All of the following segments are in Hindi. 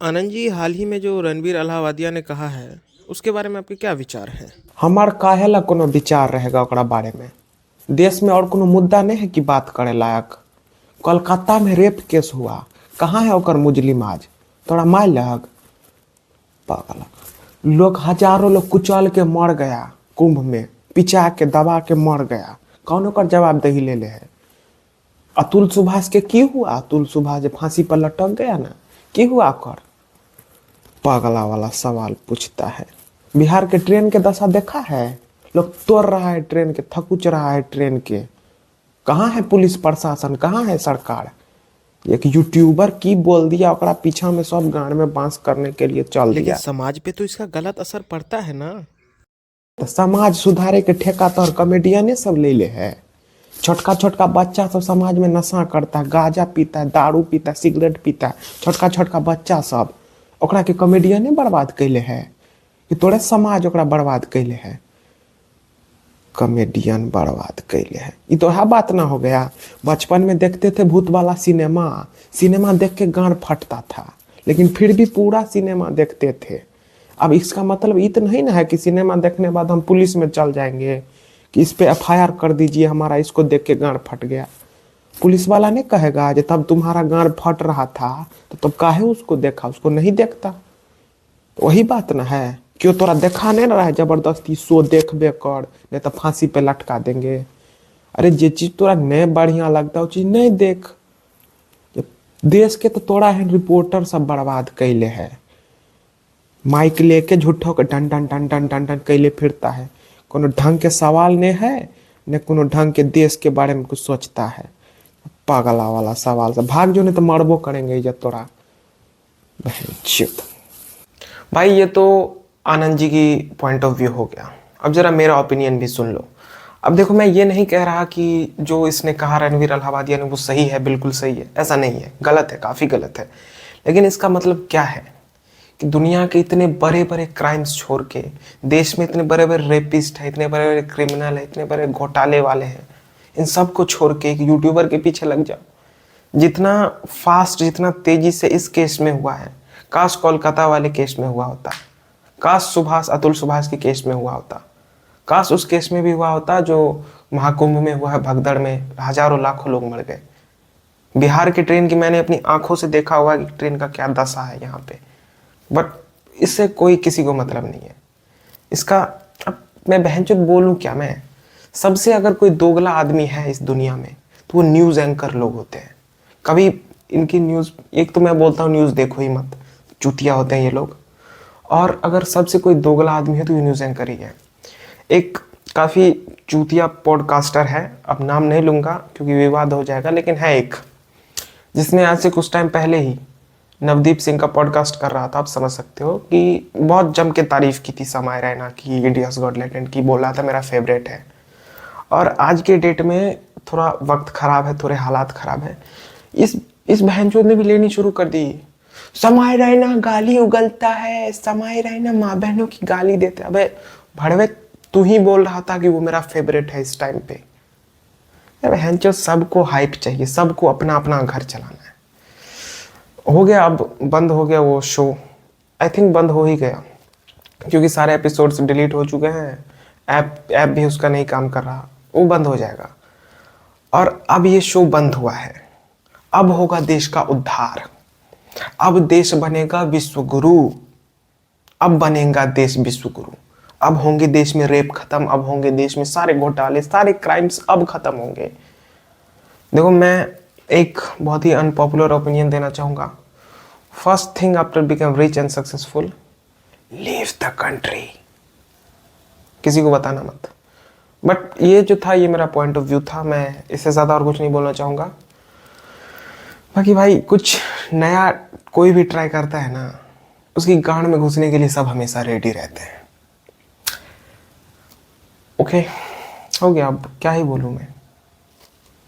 आनंद जी, हाल ही में जो रणबीर अलाहाबादिया ने कहा है, उसके बारे में आपके क्या विचार हैं? हमार काहेला कोनो विचार रहेगा ओकरा बारे में। देश में और कोनो मुद्दा नहीं है कि बात करे लायक। कोलकाता में रेप केस हुआ, कहाँ है ओकर मुजलिम आज? तोरा मार लग पागल। लोग हजारों लोग कुचल के मर गया, कुंभ में पिचा के दबा के मर गया। कौन ओकर जवाबदेही ले ले है? अतुल सुभाष के की हुआ? अतुल सुभाष जब फांसी पर लटक गया ना, की हुआ ओकर? पागला वाला सवाल पूछता है। बिहार के ट्रेन के दशा देखा है? लोग तोड़ रहा है ट्रेन के, थकुच रहा है ट्रेन के। कहाँ है पुलिस प्रशासन, कहाँ है सरकार? एक यूट्यूबर की बोल दिया, ओकरा पीछा में सब गांड में बांस करने के लिए चल लेकिन दिया। समाज पे तो इसका गलत असर पड़ता है ना। तो समाज सुधारे के ठेका तो कॉमेडियने सब ले ले है। छोटका छोटका बच्चा सब समाज में नशा करता है, गांजा पीता है, दारू पीता है, सिगरेट पीता है। छोटका छोटका बच्चा सब, ओकरा के कॉमेडियने बर्बाद कैले है कि तोरे समाज ओकरा बर्बाद कैले है? कॉमेडियन बर्बाद कैले है। ये तो है बात ना हो गया। बचपन में देखते थे भूत वाला सिनेमा, सिनेमा देख के गांड फटता था, लेकिन फिर भी पूरा सिनेमा देखते थे। अब इसका मतलब ये तो नहीं ना है कि सिनेमा देखने बाद हम पुलिस में चल जाएंगे कि इस पे एफआईआर कर दीजिए, हमारा इसको देख के गांड फट गया। पुलिस वाला नहीं कहेगा कि तब तुम्हारा गांड फट रहा था तो तब काहे उसको देखा, उसको नहीं देखता। तो वही बात ना है। क्यों तोरा देखा नहीं ना रहा है, जबरदस्ती शो देखबे कर, नहीं तो फांसी पे लटका देंगे। अरे जे चीज तोरा नहीं बढ़िया लगता वो चीज नहीं देख। देश के तो तोरा है रिपोर्टर सब बर्बाद कैले है। माइक लेके झूठो के टन टन टन टन टन टन कैले फिरता है। कोनो ढंग के सवाल नहीं है, न कोनो ढंग के देश के बारे में कुछ सोचता है। पागला वाला सवाल से भाग जो, नहीं तो मरबो करेंगे इज्जत तोरा। बहन चुत। भाई ये तो आनंद जी की पॉइंट ऑफ व्यू हो गया। अब जरा मेरा ओपिनियन भी सुन लो। अब देखो, मैं ये नहीं कह रहा कि जो इसने कहा रणवीर अलाहाबादिया ने वो सही है, बिल्कुल सही है, ऐसा नहीं है, गलत है, काफ़ी गलत है। लेकिन इसका मतलब क्या है कि दुनिया के इतने बड़े बड़े क्राइम्स छोड़ के, देश में इतने बड़े बड़े रेपिस्ट हैं, इतने बड़े बड़े क्रिमिनल हैं, इतने बड़े घोटाले वाले हैं, इन सब को छोड़ के एक यूट्यूबर के पीछे लग जाओ। जितना फास्ट, जितना तेजी से इस केस में हुआ है, काश कोलकाता वाले केस में हुआ होता, काश सुभाष, अतुल सुभाष के केस में हुआ होता, काश उस केस में भी हुआ होता जो महाकुंभ में हुआ है, भगदड़ में हजारों लाखों लोग मर गए। बिहार के ट्रेन की मैंने अपनी आंखों से देखा हुआ कि ट्रेन का क्या दशा है यहाँ पे। बट इससे कोई किसी को मतलब नहीं है इसका। अब मैं बहनचोद बोलूँ क्या मैं? सबसे अगर कोई दोगला आदमी है इस दुनिया में तो वो न्यूज़ एंकर लोग होते हैं। कभी इनकी न्यूज़, एक तो मैं बोलता हूँ न्यूज़ देखो ही मत, चूतिया होते हैं ये लोग। और अगर सबसे कोई दोगला आदमी है तो ये न्यूज़ एंकर ही है। एक काफ़ी चूतिया पॉडकास्टर है, अब नाम नहीं लूँगा क्योंकि विवाद हो जाएगा, लेकिन है एक जिसने आज से कुछ टाइम पहले ही नवदीप सिंह का पॉडकास्ट कर रहा था। आप समझ सकते हो कि बहुत जम के तारीफ की थी समय रैना की, इंडियाज गॉट टैलेंट की, बोल रहा था मेरा फेवरेट है। और आज के डेट में थोड़ा वक्त खराब है, थोड़े हालात खराब है। इस बहनचोद ने भी लेनी शुरू कर दी। समय रैना गाली उगलता है, समय रैना माँ बहनों की गाली देते। अबे भड़वे, तू ही बोल रहा था कि वो मेरा फेवरेट है इस टाइम पे। बहनचोद सबको हाइप चाहिए, सबको अपना अपना घर चलाना है। हो गया, अब बंद हो गया वो शो। आई थिंक बंद हो ही गया क्योंकि सारे एपिसोड्स डिलीट हो चुके हैं। ऐप भी उसका नहीं काम कर रहा, वो बंद हो जाएगा। और अब ये शो बंद हुआ है, अब होगा देश का उद्धार। अब देश बनेगा विश्व गुरु। अब बनेगा देश विश्व गुरु। अब होंगे देश में रेप खत्म, अब होंगे देश में सारे घोटाले, सारे क्राइम्स अब खत्म होंगे। देखो, मैं एक बहुत ही अनपॉपुलर ओपिनियन देना चाहूँगा। First thing after become rich and successful, leave the country. किसी को बताना मत। बट ये जो था, ये मेरा पॉइंट ऑफ व्यू था। मैं इससे ज़्यादा और कुछ नहीं बोलना चाहूँगा। बाकी भाई, कुछ नया कोई भी ट्राई करता है ना, उसकी गांड में घुसने के लिए सब हमेशा रेडी रहते हैं। ओके, हो गया, अब क्या ही बोलूँ मैं।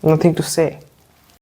नथिंग टू से।